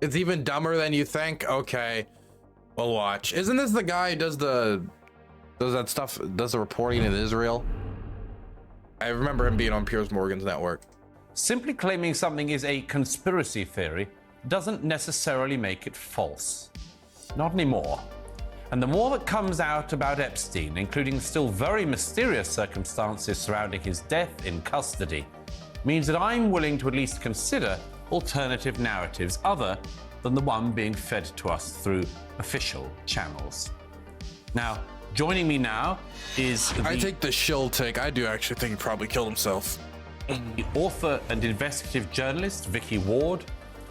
It's even dumber than you think. Okay, we'll watch. Isn't this the guy who does that stuff, does the reporting in Israel? I remember him being on Piers Morgan's network. Simply claiming something is a conspiracy theory doesn't necessarily make it false. Not anymore. And the more that comes out about Epstein, including still very mysterious circumstances surrounding his death in custody, means that I'm willing to at least consider alternative narratives other than the one being fed to us through official channels. Now, joining me now is I take the shill take. I do actually think he probably killed himself. The author and investigative journalist Vicky Ward,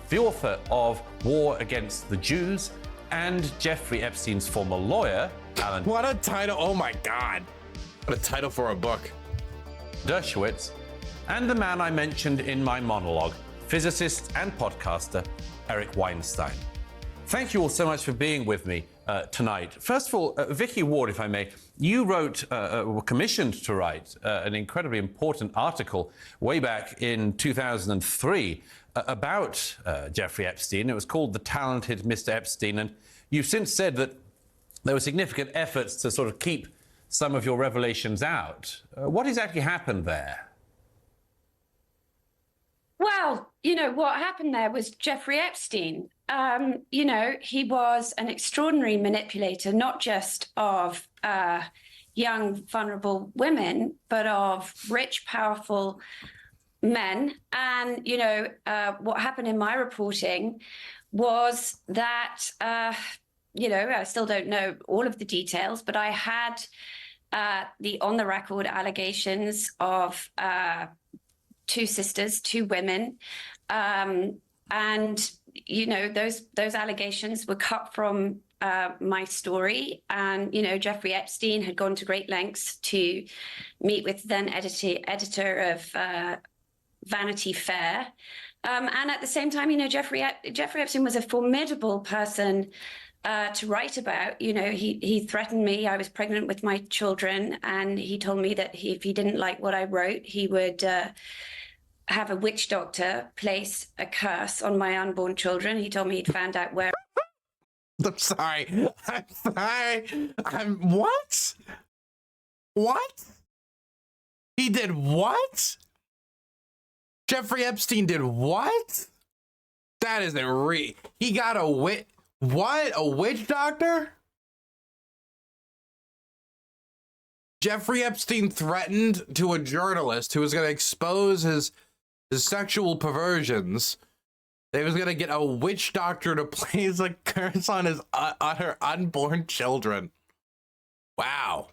the author of War Against the Jews, and Jeffrey Epstein's former lawyer, Alan What a title. Oh my God. What a title for a book. Dershowitz, and the man I mentioned in my monologue, physicist and podcaster Eric Weinstein. Thank you all so much for being with me tonight. First of all, Vicky Ward, if I may, you were commissioned to write an incredibly important article way back in 2003 about Jeffrey Epstein. It was called The Talented Mr. Epstein, and you've since said that there were significant efforts to sort of keep some of your revelations out. What exactly happened there? Well, what happened there was Jeffrey Epstein. He was an extraordinary manipulator, not just of young, vulnerable women, but of rich, powerful men. And, what happened in my reporting was that, I still don't know all of the details, but I had the on-the-record allegations of two sisters, two women. And, those allegations were cut from my story. And, Jeffrey Epstein had gone to great lengths to meet with then editor of Vanity Fair. And at the same time, Jeffrey Epstein was a formidable person to write about. He threatened me. I was pregnant with my children, and he told me that if he didn't like what I wrote, he would have a witch doctor place a curse on my unborn children. He told me he'd found out where. I'm sorry. What? What? He did what? Jeffrey Epstein did what? That isn't he got a what? A witch doctor? Jeffrey Epstein threatened to a journalist who was going to expose his sexual perversions. They was going to get a witch doctor to place a curse on her unborn children. Wow.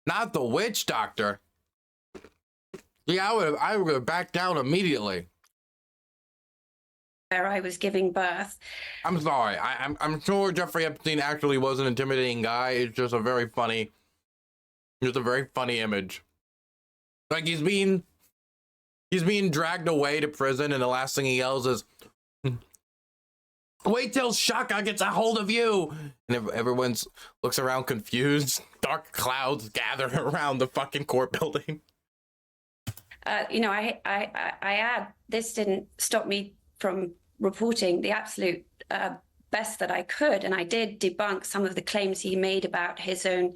Not the witch doctor. Yeah, I would have backed down immediately. Where I was giving birth. I'm sorry. I'm sure Jeffrey Epstein actually was an intimidating guy. It's just a very funny image. Like he's being dragged away to prison, and the last thing he yells is, "Wait till Shaka gets a hold of you!" And everyone looks around confused. Dark clouds gather around the fucking court building. I add, this didn't stop me from reporting the absolute best that I could, and I did debunk some of the claims he made about his own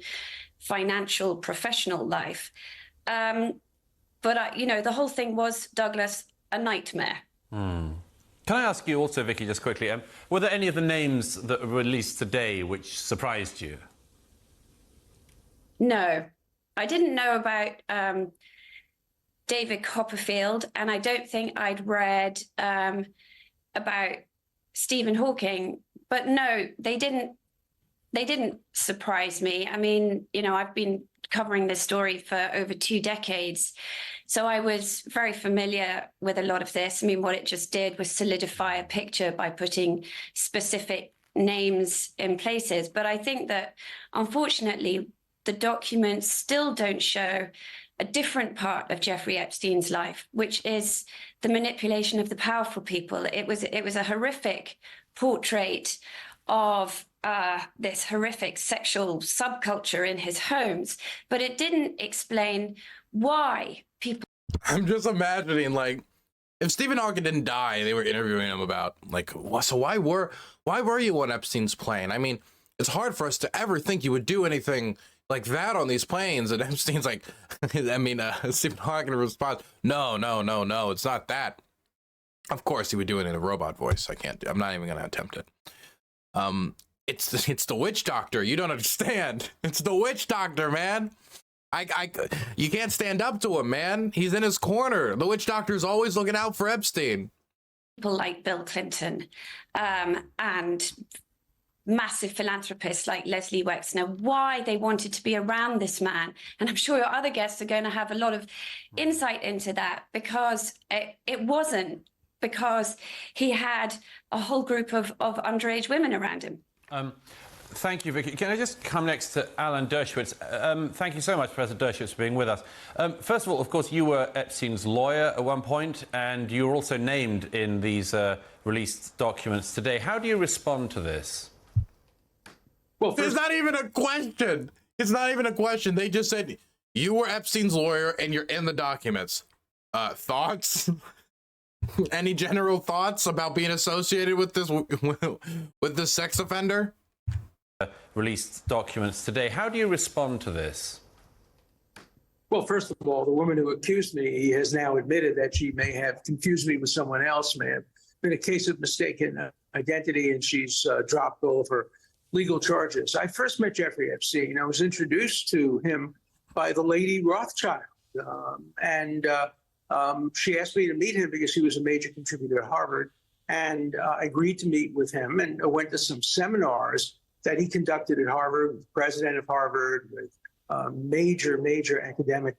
financial, professional life. But, the whole thing was, Douglas, a nightmare. Can I ask you also, Vicky, just quickly, were there any of the names that were released today which surprised you? No, I didn't know about David Copperfield, and I don't think I'd read about Stephen Hawking. But no, they didn't surprise me. I mean, I've been covering this story for over 2 decades, so I was very familiar with a lot of this. I mean, what it just did was solidify a picture by putting specific names in places. But I think that, unfortunately, the documents still don't show a different part of Jeffrey Epstein's life, which is the manipulation of the powerful people. It was a horrific portrait of this horrific sexual subculture in his homes, but it didn't explain why people. I'm just imagining, like, if Stephen Hawking didn't die, they were interviewing him about like, so why were you on Epstein's plane? I mean, it's hard for us to ever think you would do anything like that on these planes. And Epstein's like, I mean, Stephen Hawking responds, no, it's not that. Of course, he would do it in a robot voice. I'm not even going to attempt it. It's the witch doctor. You don't understand. It's the witch doctor, man. You can't stand up to him, man. He's in his corner. The witch doctor's always looking out for Epstein. People like Bill Clinton and massive philanthropists like Leslie Wexner, why they wanted to be around this man. And I'm sure your other guests are going to have a lot of insight into that, because it wasn't because he had a whole group of underage women around him. Thank you, Vicky. Can I just come next to Alan Dershowitz? Thank you so much, Professor Dershowitz, for being with us. First of all, of course, you were Epstein's lawyer at one point, and you were also named in these released documents today. How do you respond to this? Well, there's not even a question. It's not even a question. They just said you were Epstein's lawyer and you're in the documents. Thoughts? Any general thoughts about being associated with this sex offender? Released documents today. How do you respond to this? Well, first of all, the woman who accused me has now admitted that she may have confused me with someone else, may have been a case of mistaken identity, and she's dropped all of her legal charges. I first met Jeffrey Epstein. I was introduced to him by the Lady Rothschild, and she asked me to meet him because he was a major contributor at Harvard, and I agreed to meet with him, and I went to some seminars that he conducted at Harvard, with the president of Harvard, with major academic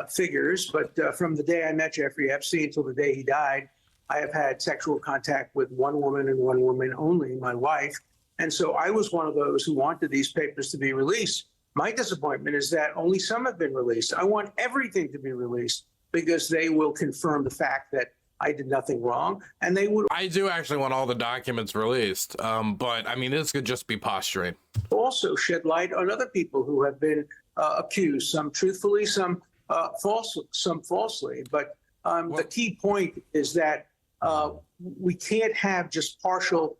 figures. But from the day I met Jeffrey Epstein till the day he died, I have had sexual contact with one woman and one woman only, my wife. And so I was one of those who wanted these papers to be released. My disappointment is that only some have been released. I want everything to be released because they will confirm the fact that I did nothing wrong, and they would. I do actually want all the documents released, but I mean, this could just be posturing. Also shed light on other people who have been accused, some truthfully, some falsely. But the key point is that we can't have just partial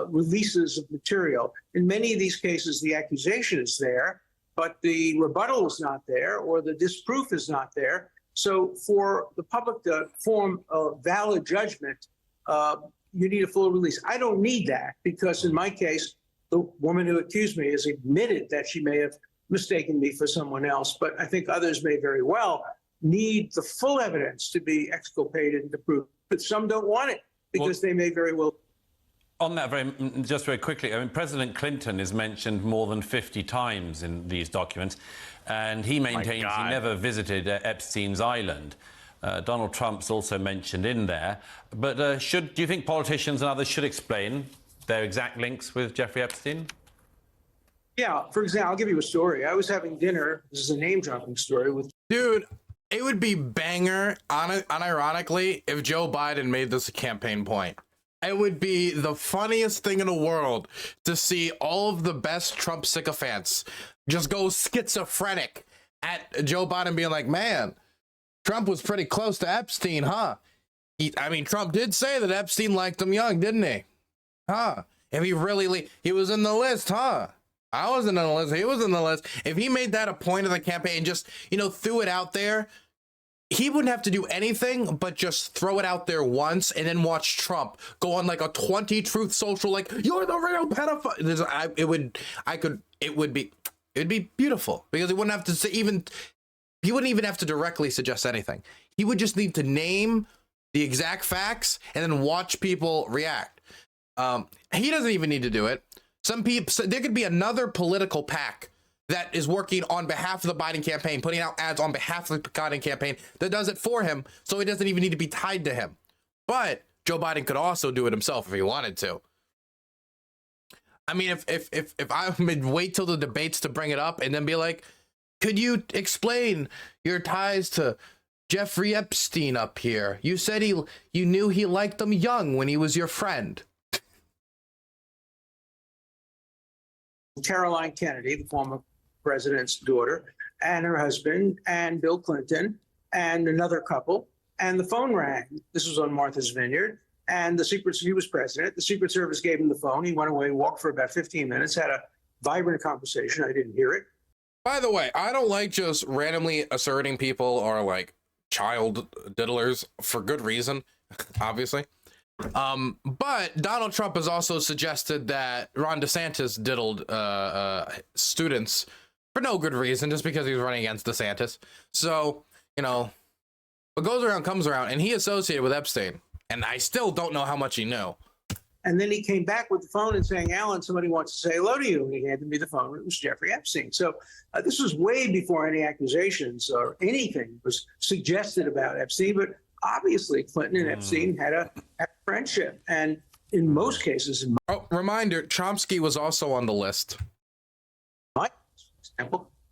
releases of material. In many of these cases, the accusation is there, but the rebuttal is not there, or the disproof is not there. So for the public to form a valid judgment, you need a full release. I don't need that because in my case, the woman who accused me has admitted that she may have mistaken me for someone else, but I think others may very well need the full evidence to be exculpated and to prove. But some don't want it because they may very well. On that, just very quickly, I mean, President Clinton is mentioned more than 50 times in these documents, and he maintains he never visited Epstein's island. Donald Trump's also mentioned in there. But do you think politicians and others should explain their exact links with Jeffrey Epstein? Yeah, for example, I'll give you a story. I was having dinner, this is a name-dropping story, with... Dude, it would be banger, unironically, if Joe Biden made this a campaign point. It would be the funniest thing in the world to see all of the best Trump sycophants just go schizophrenic at Joe Biden being like, man, Trump was pretty close to Epstein, huh? I mean, Trump did say that Epstein liked him young, didn't he? Huh? If he really, he was in the list, huh? I wasn't in the list. He was in the list. If he made that a point of the campaign and just, threw it out there, he wouldn't have to do anything but just throw it out there once and then watch Trump go on like a 20 Truth Social, like, you're the real pedophile. It would be beautiful because he wouldn't have to say he wouldn't even have to directly suggest anything. He would just need to name the exact facts and then watch people react. He doesn't even need to do it. Some people, there could be another political PAC that is working on behalf of the Biden campaign, putting out ads on behalf of the Biden campaign that does it for him, so he doesn't even need to be tied to him. But Joe Biden could also do it himself if he wanted to. I mean, if I would wait till the debates to bring it up and then be like, could you explain your ties to Jeffrey Epstein up here? You said you knew he liked them young when he was your friend. Caroline Kennedy, the former president's daughter, and her husband, and Bill Clinton, and another couple. and the phone rang. This was on Martha's Vineyard. And he was president. The Secret Service gave him the phone. He went away, walked for about 15 minutes, had a vibrant conversation. I didn't hear it. By the way, I don't like just randomly asserting people are like child diddlers for good reason, obviously. But Donald Trump has also suggested that Ron DeSantis diddled students for no good reason, just because he was running against DeSantis. So, you know, what goes around comes around, and he associated with Epstein. And I still don't know how much he knew. And then he came back with the phone and saying, Alan, somebody wants to say hello to you. And he handed me the phone. It was Jeffrey Epstein. So this was way before any accusations or anything was suggested about Epstein. But obviously, Clinton and Epstein had a friendship. And in most cases, reminder, Chomsky was also on the list.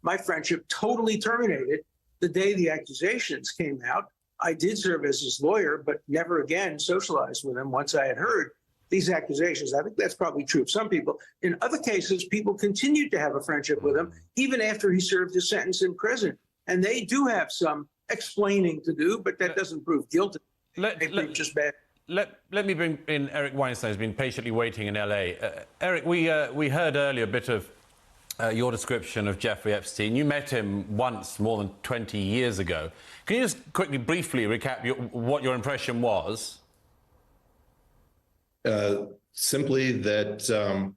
My friendship totally terminated the day the accusations came out. I did serve as his lawyer, but never again socialized with him once I had heard these accusations. I think that's probably true of some people. In other cases, people continued to have a friendship with him even after he served his sentence in prison. And they do have some explaining to do, but that doesn't prove guilty. Let me bring in Eric Weinstein, who's been patiently waiting in LA. Eric, we heard earlier a bit of your description of Jeffrey Epstein. You met him once more than 20 years ago. Can you just quickly, briefly recap what your impression was? Simply that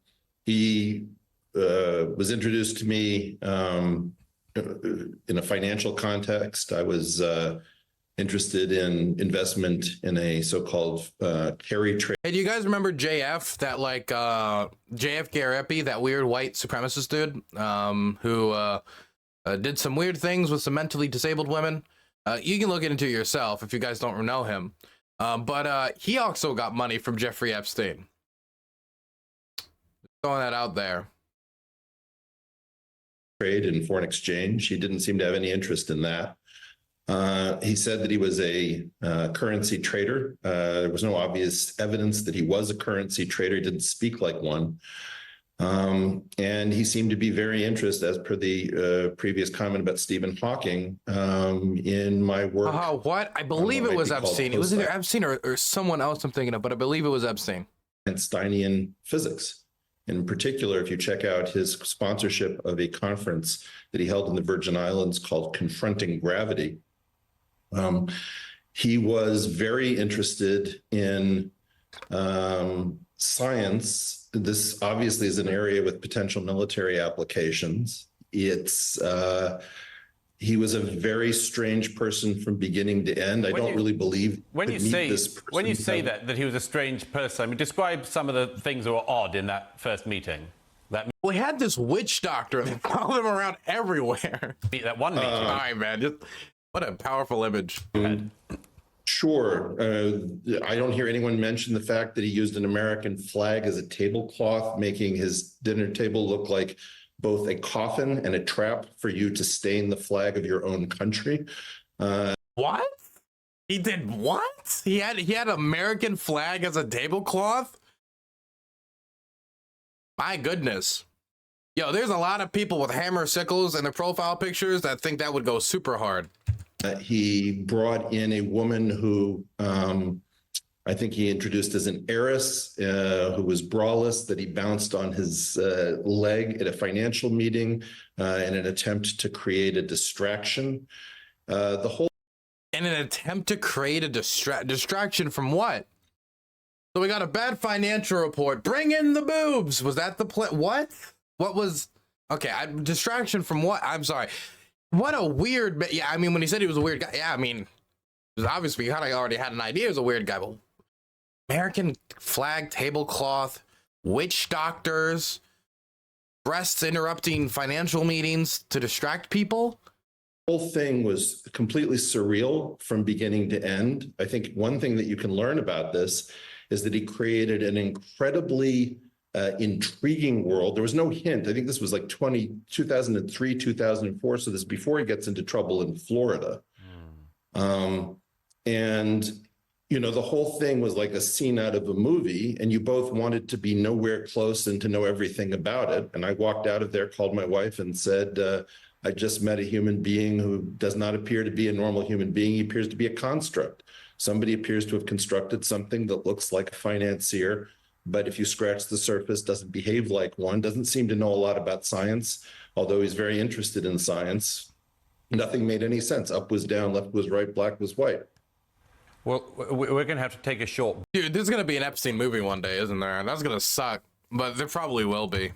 he was introduced to me in a financial context. I was interested in investment in a so-called carry trade. Hey, do you guys remember JF, that like JF Garepi, that weird white supremacist dude who did some weird things with some mentally disabled women? You can look into it yourself if you guys don't know him. But he also got money from Jeffrey Epstein. Throwing that out there. Trade and foreign exchange. He didn't seem to have any interest in that. He said that he was a currency trader. There was no obvious evidence that he was a currency trader. He didn't speak like one. And he seemed to be very interested, as per the previous comment about Stephen Hawking, in my work. Oh, what? I believe it was Epstein. It was either Epstein or someone else I'm thinking of, but I believe it was Epstein. Einsteinian physics. In particular, if you check out his sponsorship of a conference that he held in the Virgin Islands called Confronting Gravity, he was very interested in science. This obviously is an area with potential military applications. He was a very strange person from beginning to end. I don't really believe when you say that he was a strange person. I mean, describe some of the things that were odd in that first meeting. We had this witch doctor that followed him around everywhere. That one meeting. All right, man. Just, what a powerful image. Sure. I don't hear anyone mention the fact that he used an American flag as a tablecloth, making his dinner table look like both a coffin and a trap for you to stain the flag of your own country. What? He did what? He had American flag as a tablecloth? My goodness. Yo, there's a lot of people with hammer sickles in their profile pictures that think that would go super hard. He brought in a woman who I think he introduced as an heiress who was braless, that he bounced on his leg at a financial meeting in an attempt to create a distraction. In an attempt to create a distraction from what? So we got a bad financial report. Bring in the boobs. Was that the plan? What? What was? Okay, distraction from what? I'm sorry. What a weird. Yeah, I mean, when he said he was a weird guy, yeah, I mean, obviously you kind of already had an idea he was a weird guy, but American flag tablecloth, witch doctors, breasts interrupting financial meetings to distract people. The whole thing was completely surreal from beginning to end. I think one thing that you can learn about this is that he created an incredibly intriguing world. There was no hint. I think this was like 2003, 2004. So this is before he gets into trouble in Florida. And, you know, the whole thing was like a scene out of a movie, and you both wanted to be nowhere close and to know everything about it. And I walked out of there, called my wife and said, I just met a human being who does not appear to be a normal human being. He appears to be a construct. Somebody appears to have constructed something that looks like a financier, but if you scratch the surface, doesn't behave like one, doesn't seem to know a lot about science, although he's very interested in science. Nothing made any sense. Up was down, left was right, black was white. Well, we're going to have to take a short Dude, there's going to be an Epstein movie one day, isn't there? And that's going to suck, but there probably will be.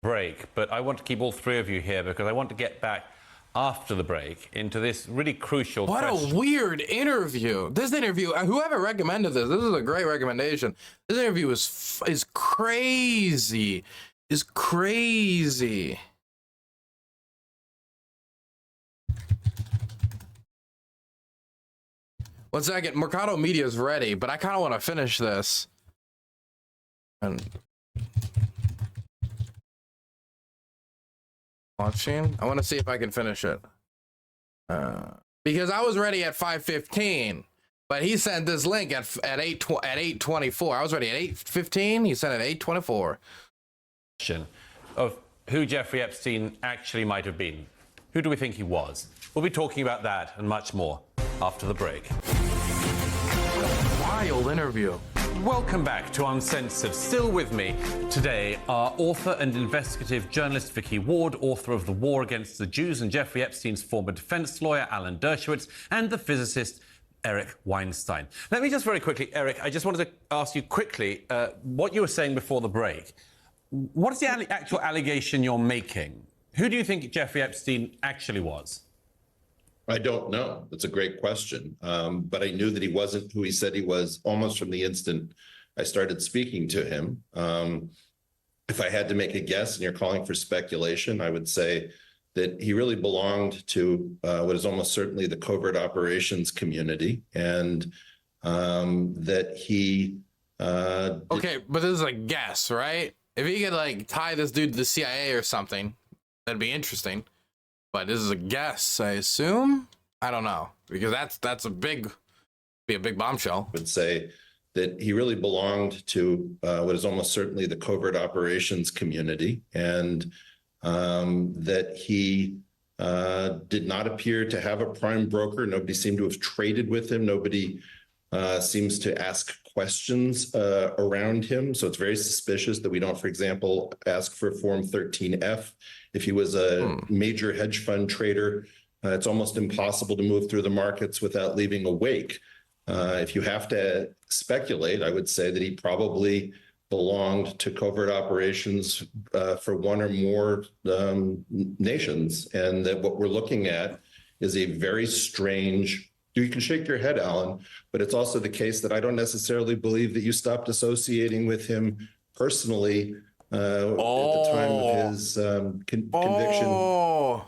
break, but I want to keep all three of you here because I want to get back after the break into this really crucial What question. a weird interview. This interview, whoever recommended this is a great recommendation. This interview is crazy. Is crazy. One second, Mercado Media is ready, but I kind of want to finish this. And watching, I want to see if I can finish it. Because I was ready at 5:15, but he sent this link at 8:24. I was ready at 8:15. He sent it at 8:24. Of who Jeffrey Epstein actually might have been. Who do we think he was? We'll be talking about that and much more after the break. Wild interview. Welcome back to Uncensored. Still with me today are author and investigative journalist Vicky Ward, author of The War Against the Jews, and Jeffrey Epstein's former defense lawyer Alan Dershowitz, and the physicist Eric Weinstein. Let me just very quickly, Eric, I just wanted to ask you quickly what you were saying before the break. What is the actual allegation you're making? Who do you think Jeffrey Epstein actually was? I don't know. That's a great question. But I knew that he wasn't who he said he was almost from the instant I started speaking to him. If I had to make a guess, and you're calling for speculation, I would say that he really belonged to what is almost certainly the covert operations community, and that he... Okay, but this is a guess, right? If he could like tie this dude to the CIA or something, that'd be interesting. But this is a guess, I assume. I don't know, because that's a big bombshell. Would say that he really belonged to what is almost certainly the covert operations community, and that he did not appear to have a prime broker. Nobody seemed to have traded with him. Nobody seems to ask questions around him. So it's very suspicious that we don't, for example, ask for Form 13F. If he was a major hedge fund trader, it's almost impossible to move through the markets without leaving a wake. If you have to speculate, I would say that he probably belonged to covert operations for one or more nations, and that what we're looking at is a very strange... You can shake your head, Alan, but it's also the case that I don't necessarily believe that you stopped associating with him personally at the time of his conviction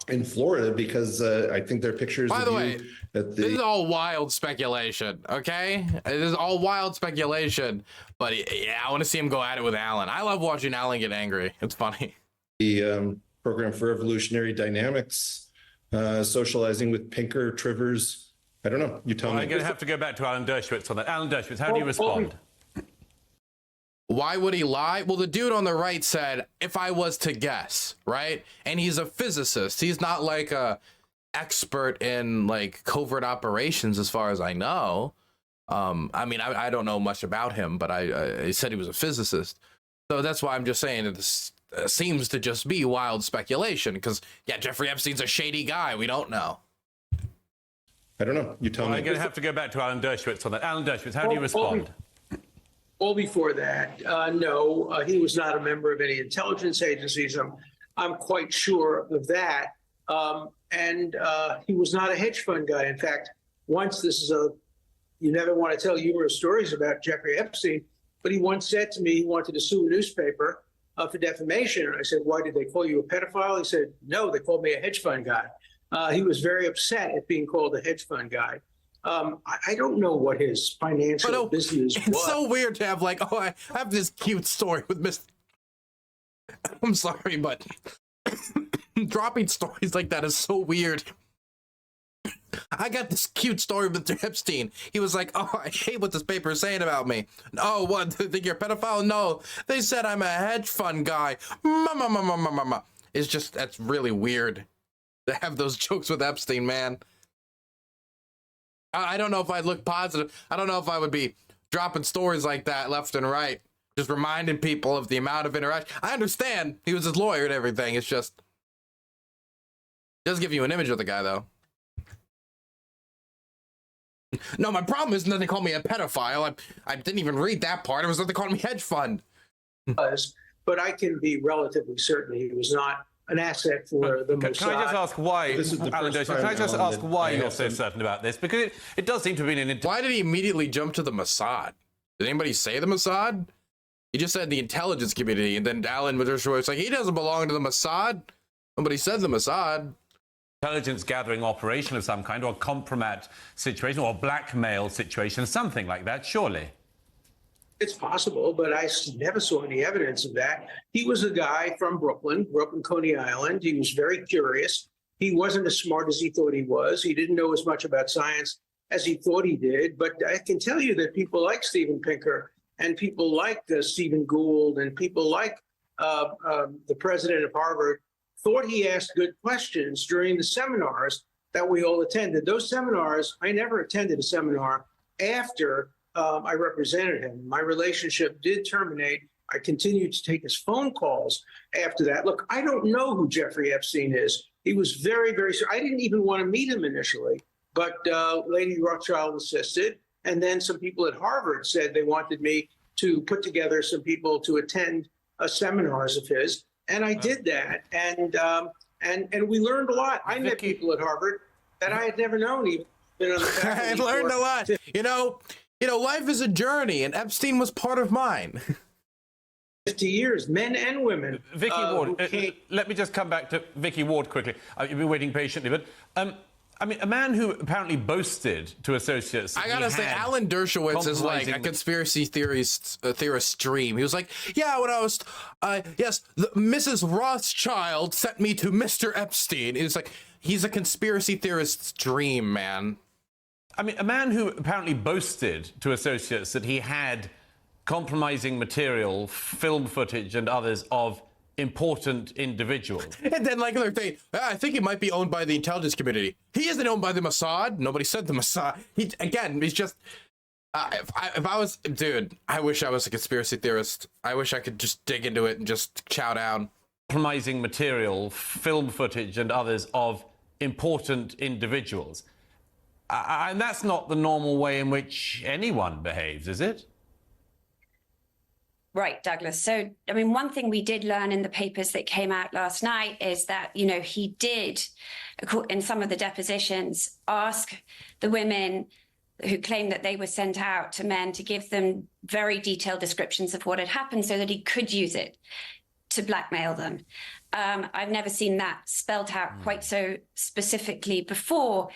in Florida, because I think there are pictures By of the you way, at the... this is all wild speculation, okay? This is all wild speculation, but yeah, I want to see him go at it with Alan. I love watching Alan get angry. It's funny. The program for evolutionary dynamics, socializing with Pinker, Trivers. I don't know. You tell me. I'm going to have to go back to Alan Dershowitz on that. Alan Dershowitz, how do you respond? Why would he lie? Well, the dude on the right said, if I was to guess, right? And he's a physicist. He's not like a expert in like covert operations as far as I know. I mean, I don't know much about him, but I said he was a physicist. So that's why I'm just saying that this seems to just be wild speculation, because, yeah, Jeffrey Epstein's a shady guy. We don't know. I don't know. You tell me. I'm going to have to go back to Alan Dershowitz on that. Alan Dershowitz, how do you respond? All before that, no, he was not a member of any intelligence agencies. I'm quite sure of that. And he was not a hedge fund guy. In fact, once, this is you never want to tell humorous stories about Jeffrey Epstein, but he once said to me he wanted to sue a newspaper for defamation. And I said, why did they call you a pedophile? He said, no, they called me a hedge fund guy. He was very upset at being called a hedge fund guy. I don't know what his financial business was. It's so weird to have like, oh, I have this cute story with Mr. I'm sorry, but dropping stories like that is so weird. I got this cute story with Mr. Epstein. He was like, oh, I hate what this paper is saying about me. Oh, what? They think you're a pedophile? No, they said I'm a hedge fund guy. It's just, that's really weird. to have those jokes with Epstein, man. I don't know if I'd look positive. I don't know if I would be dropping stories like that left and right, just reminding people of the amount of interaction. I understand he was his lawyer and everything. It's just, it does give you an image of the guy, though. No, my problem isn't that they call me a pedophile. I didn't even read that part. It was that they called me hedge fund. But I can be relatively certain he was not an asset for the Mossad. Can I just ask why, This is the Alan first Dershowitz, can I time, just Alan, ask that why I you're have so some- certain about this? Because it does seem to be an... Why did he immediately jump to the Mossad? Did anybody say the Mossad? He just said the intelligence community, and then Alan Dershowitz was like, he doesn't belong to the Mossad. Nobody said the Mossad. Intelligence gathering operation of some kind, or a compromat situation, or a blackmail situation, something like that, surely. It's possible, but I never saw any evidence of that. He was a guy from Brooklyn, grew up in Coney Island. He was very curious. He wasn't as smart as he thought he was. He didn't know as much about science as he thought he did. But I can tell you that people like Steven Pinker and people like Stephen Gould and people like the president of Harvard thought he asked good questions during the seminars that we all attended. Those seminars, I never attended a seminar after I represented him. My relationship did terminate. I continued to take his phone calls after that. Look, I don't know who Jeffrey Epstein is. He was very, very, I didn't even want to meet him initially, but Lady Rothschild insisted. And then some people at Harvard said they wanted me to put together some people to attend seminars of his. And I did that. And we learned a lot. I met people at Harvard that I had never known, even been on the faculty. I learned a lot. You know, life is a journey, and Epstein was part of mine. 50 years, men and women. Vicky Ward, who let me just come back to Vicky Ward quickly. You've been waiting patiently, but I mean, a man who apparently boasted to associates. I gotta say, Alan Dershowitz is like a conspiracy theorist dream. He was like, yeah, when I was, yes, Mrs. Rothschild sent me to Mr. Epstein. It's like, he's a conspiracy theorist's dream, man. I mean, a man who apparently boasted to associates that he had compromising material, film footage and others of important individuals. And then like they're saying, I think he might be owned by the intelligence community. He isn't owned by the Mossad. Nobody said the Mossad. He's just, if I was, dude, I wish I was a conspiracy theorist. I wish I could just dig into it and just chow down. Compromising material, film footage and others of important individuals. And that's not the normal way in which anyone behaves, is it? Right, Douglas. So, I mean, one thing we did learn in the papers that came out last night is that, you know, he did, in some of the depositions, ask the women who claimed that they were sent out to men to give them very detailed descriptions of what had happened so that he could use it to blackmail them. I've never seen that spelled out quite so specifically before.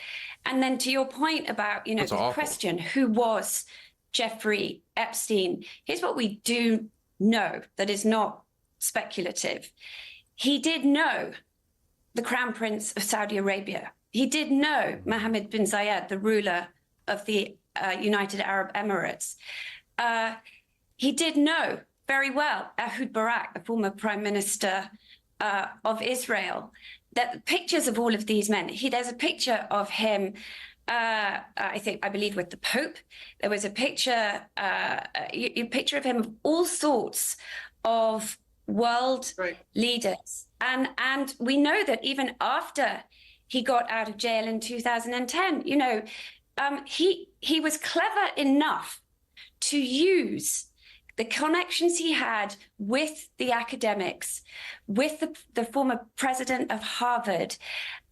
And then to your point about, you know, the question, who was Jeffrey Epstein? Here's what we do know that is not speculative. He did know the Crown Prince of Saudi Arabia. He did know Mohammed bin Zayed, the ruler of the United Arab Emirates. He did know very well Ehud Barak, the former Prime Minister of Israel. That pictures of all of these men. There's a picture of him. I believe with the Pope. There was a picture of him of all sorts of world leaders, and we know that even after he got out of jail in 2010, you know, he was clever enough to use the connections he had with the academics, with the former president of Harvard,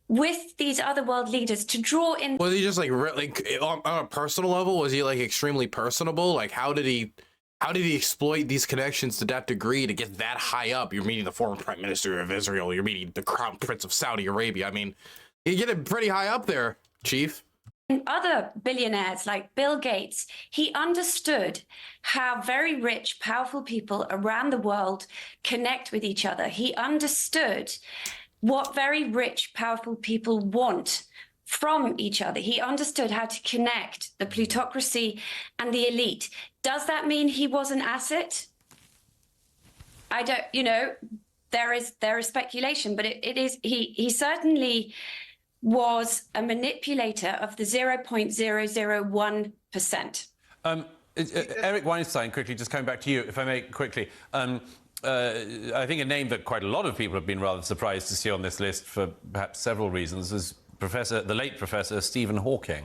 with these other world leaders to draw in. Was he just like really on a personal level? Was he like extremely personable? Like how did he exploit these connections to that degree to get that high up? You're meeting the former prime minister of Israel. You're meeting the crown prince of Saudi Arabia. I mean, you get it pretty high up there, Chief. And other billionaires like Bill Gates, he understood how very rich, powerful people around the world connect with each other. He understood what very rich, powerful people want from each other. He understood how to connect the plutocracy and the elite. Does that mean he was an asset? I don't, you know, there is speculation, but it is he certainly was a manipulator of the 0.001%. Eric Weinstein, quickly, just coming back to you, if I may, quickly. I think a name that quite a lot of people have been rather surprised to see on this list for perhaps several reasons is the late Professor Stephen Hawking.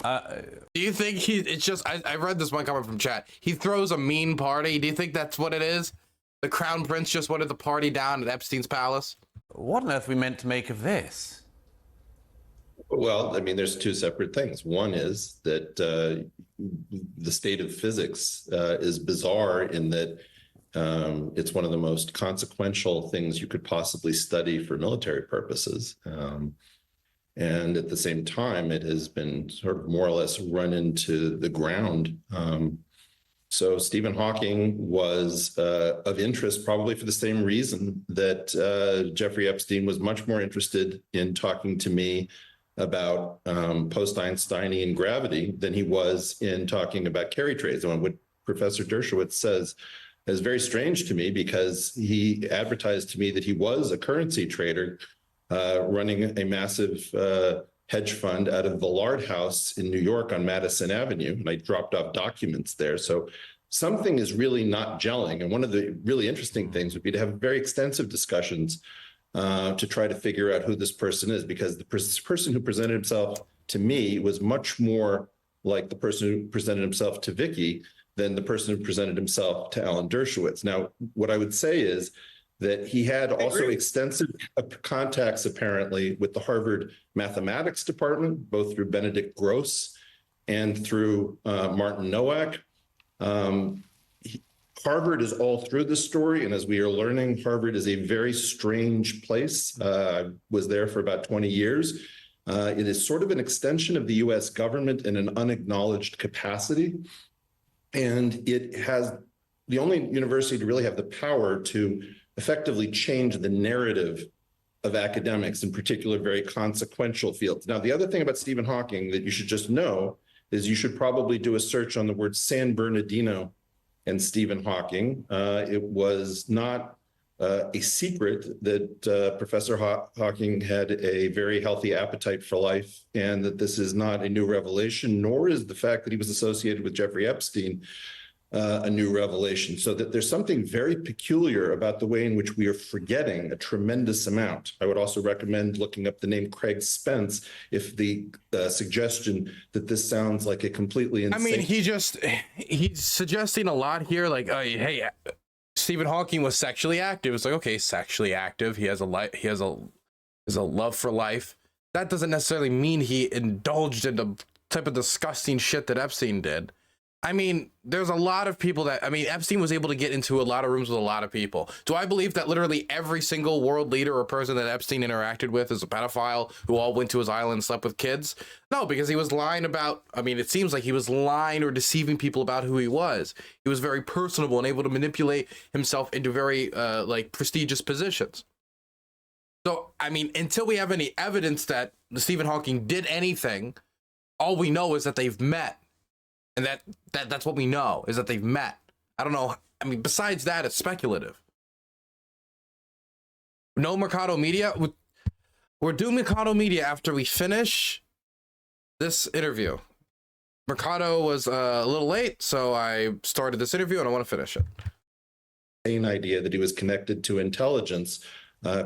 Do you think it's just, I read this one comment from chat, he throws a mean party. Do you think that's what it is? The Crown Prince just wanted the party down at Epstein's palace? What on earth are we meant to make of this? Well, I mean, there's two separate things. One is that the state of physics is bizarre in that it's one of the most consequential things you could possibly study for military purposes. And at the same time, it has been sort of more or less run into the ground. So Stephen Hawking was of interest probably for the same reason that Jeffrey Epstein was much more interested in talking to me about post-Einsteinian gravity than he was in talking about carry trades. And what Professor Dershowitz says is very strange to me, because he advertised to me that he was a currency trader running a massive hedge fund out of the Lard House in New York on Madison Avenue. And I dropped off documents there. So something is really not gelling. And one of the really interesting things would be to have very extensive discussions to try to figure out who this person is, because the person who presented himself to me was much more like the person who presented himself to Vicky than the person who presented himself to Alan Dershowitz. Now, what I would say is that he had also extensive contacts, apparently, with the Harvard mathematics department, both through Benedict Gross and through Martin Nowak. Harvard is all through the story, and as we are learning, Harvard is a very strange place. I was there for about 20 years. It is sort of an extension of the US government in an unacknowledged capacity, and it has the only university to really have the power to effectively change the narrative of academics, in particular very consequential fields. Now, the other thing about Stephen Hawking that you should just know is you should probably do a search on the word San Bernardino and Stephen Hawking. It was not a secret that Professor Hawking had a very healthy appetite for life, and that this is not a new revelation, nor is the fact that he was associated with Jeffrey Epstein a new revelation. So that there's something very peculiar about the way in which we are forgetting a tremendous amount. I would also recommend looking up the name Craig Spence if the suggestion that this sounds like a completely insane... I mean, he's suggesting a lot here, like, hey, Stephen Hawking was sexually active. It's like, okay, sexually active. He has a love for life. That doesn't necessarily mean he indulged in the type of disgusting shit that Epstein did. I mean, there's a lot of people that, I mean, Epstein was able to get into a lot of rooms with a lot of people. Do I believe that literally every single world leader or person that Epstein interacted with is a pedophile who all went to his island and slept with kids? No, because he was lying about, I mean, it seems like he was lying or deceiving people about who he was. He was very personable and able to manipulate himself into very, like, prestigious positions. So, I mean, until we have any evidence that Stephen Hawking did anything, all we know is that they've met. And that's what we know, is that they've met. I don't know. I mean, besides that, it's speculative. No Mercado Media. We're doing Mercado Media after we finish this interview. Mercado was a little late, so I started this interview and I want to finish it. Same idea that he was connected to intelligence.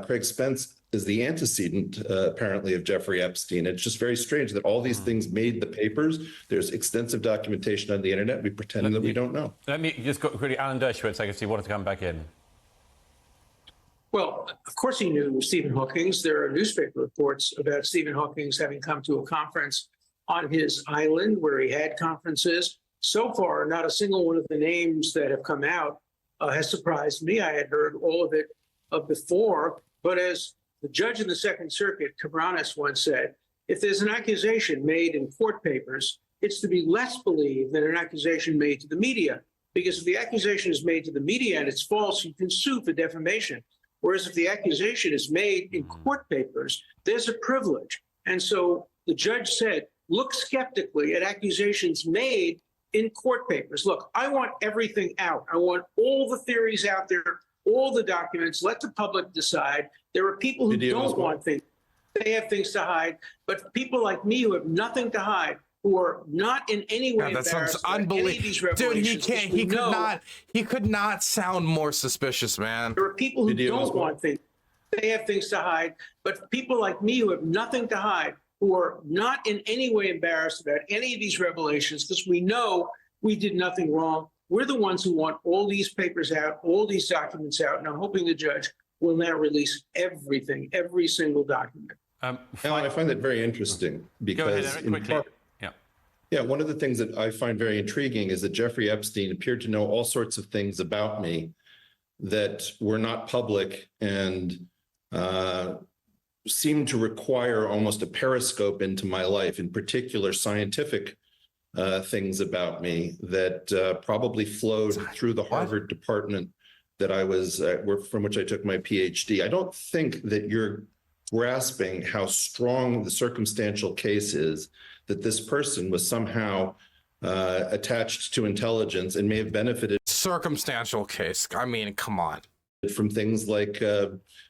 Craig Spence is the antecedent, apparently, of Jeffrey Epstein. It's just very strange that all these things made the papers. There's extensive documentation on the internet. We pretend that we don't know. Let me just go quickly. Alan Dershowitz, I can see, wanted to come back in. Well, of course he knew Stephen Hawking's. There are newspaper reports about Stephen Hawking's having come to a conference on his island where he had conferences. So far, not a single one of the names that have come out has surprised me. I had heard all of it before, but as the judge in the Second Circuit, Cabranes, once said, if there's an accusation made in court papers, it's to be less believed than an accusation made to the media. Because if the accusation is made to the media and it's false, you can sue for defamation. Whereas if the accusation is made in court papers, there's a privilege. And so the judge said, look skeptically at accusations made in court papers. Look, I want everything out. I want all the theories out there. all the documents, let the public decide. There are people who Video as don't well. want things. They have things to hide, but people like me who have nothing to hide, who are not in any way God, that sounds embarrassed about any of these unbelievable. Dude, he revelations. can't. We He could know not. He could not sound more suspicious, man. There are people who Video as don't well. want things. They have things to hide, but people like me who have nothing to hide, who are not in any way embarrassed about any of these revelations, because we know we did nothing wrong. We're the ones who want all these papers out, all these documents out, and I'm hoping the judge will now release everything, every single document. Alan, I find that very interesting Go because ahead, Eric, in quickly. part, yeah, one of the things that I find very intriguing is that Jeffrey Epstein appeared to know all sorts of things about me that were not public and seemed to require almost a periscope into my life, in particular scientific things about me that probably flowed through the Harvard department that I was from which I took my PhD. I don't think that you're grasping how strong the circumstantial case is that this person was somehow attached to intelligence and may have benefited Circumstantial case. I mean, come on. from things like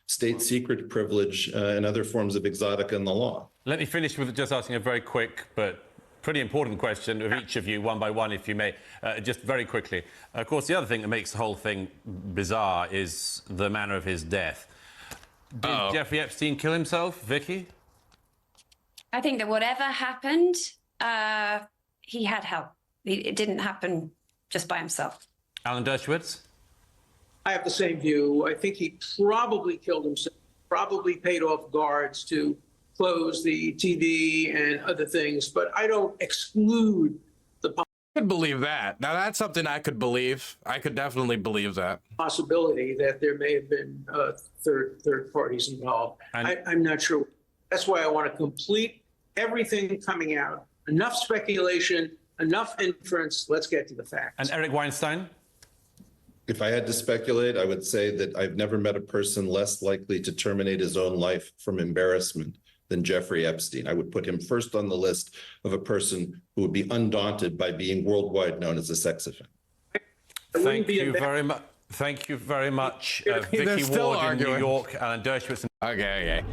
state secret privilege and other forms of exotica in the law. Let me finish with just asking a very quick but pretty important question of each of you, one by one, if you may, just very quickly. Of course, the other thing that makes the whole thing bizarre is the manner of his death. Did Jeffrey Epstein kill himself, Vicky? I think that whatever happened, he had help. It didn't happen just by himself. Alan Dershowitz? I have the same view. I think he probably killed himself, probably paid off guards to close the TV and other things, but I don't exclude the I could believe that. Now that's something I could believe. I could definitely believe that. possibility that there may have been third parties involved. And- I'm not sure. That's why I want to complete everything coming out. Enough speculation, enough inference. Let's get to the facts. And Eric Weinstein? If I had to speculate, I would say that I've never met a person less likely to terminate his own life from embarrassment than Jeffrey Epstein. I would put him first on the list of a person who would be undaunted by being worldwide known as a sex offender. Thank you very much. Thank you very much, They're Vicky still Ward in New arguing. York, Alan Dershowitz. Okay.